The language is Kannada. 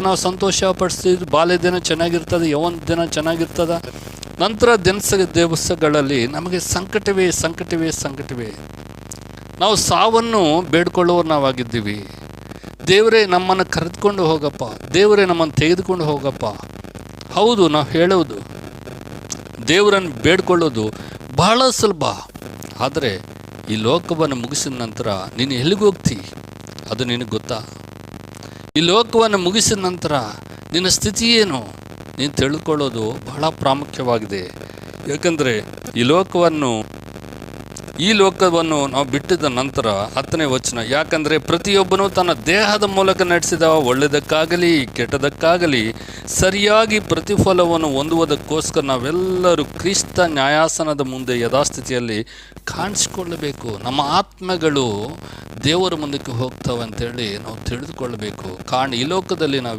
ನಾವು ಸಂತೋಷ ಪಡಿಸ್ತಿದ್ವಿ, ಬಾಲ್ಯ ದಿನ ಚೆನ್ನಾಗಿರ್ತದೆ, ಯೌವನ ದಿನ ಚೆನ್ನಾಗಿರ್ತದೆ. ನಂತರ ದಿವಸಗಳಲ್ಲಿ ನಮಗೆ ಸಂಕಟವೇ. ನಾವು ಸಾವನ್ನು ಬೇಡ್ಕೊಳ್ಳೋರು ನಾವಾಗಿದ್ದೀವಿ. ದೇವರೇ ನಮ್ಮನ್ನು ಕರೆದುಕೊಂಡು ಹೋಗಪ್ಪ, ದೇವರೇ ನಮ್ಮನ್ನು ತೆಗೆದುಕೊಂಡು ಹೋಗಪ್ಪ. ಹೌದು, ನಾವು ಹೇಳೋದು ದೇವರನ್ನು ಬೇಡ್ಕೊಳ್ಳೋದು ಬಹಳ ಸುಲಭ. ಆದರೆ ಈ ಲೋಕವನ್ನು ಮುಗಿಸಿದ ನಂತರ ನೀನು ಎಲ್ಲಿಗೆ ಹೋಗ್ತಿ ಅದು ನಿನಗೆ ಗೊತ್ತಾ? ಈ ಲೋಕವನ್ನು ಮುಗಿಸಿದ ನಂತರ ನಿನ್ನ ಸ್ಥಿತಿ ಏನು ನೀನು ತಿಳ್ಕೊಳ್ಳೋದು ಬಹಳ ಪ್ರಾಮುಖ್ಯವಾಗಿದೆ. ಯಾಕಂದರೆ ಈ ಲೋಕವನ್ನು ನಾವು ಬಿಟ್ಟಿದ ನಂತರ 10ನೇ ವಚನ, ಯಾಕಂದರೆ ಪ್ರತಿಯೊಬ್ಬನೂ ತನ್ನ ದೇಹದ ಮೂಲಕ ನಡೆಸಿದ ಒಳ್ಳೆಯದಕ್ಕಾಗಲಿ ಕೆಟ್ಟದಕ್ಕಾಗಲಿ ಸರಿಯಾಗಿ ಪ್ರತಿಫಲವನ್ನು ಹೊಂದುವುದಕ್ಕೋಸ್ಕರ ನಾವೆಲ್ಲರೂ ಕ್ರಿಸ್ತ ನ್ಯಾಯಾಸನದ ಮುಂದೆ ಯಥಾಸ್ಥಿತಿಯಲ್ಲಿ ಕಾಣಿಸಿಕೊಳ್ಳಬೇಕು. ನಮ್ಮ ಆತ್ಮಗಳು ದೇವರ ಮುಂದಕ್ಕೆ ಹೋಗ್ತವೆ ಅಂತೇಳಿ ನಾವು ತಿಳಿದುಕೊಳ್ಳಬೇಕು. ಕಾರಣ ಈ ಲೋಕದಲ್ಲಿ ನಾವು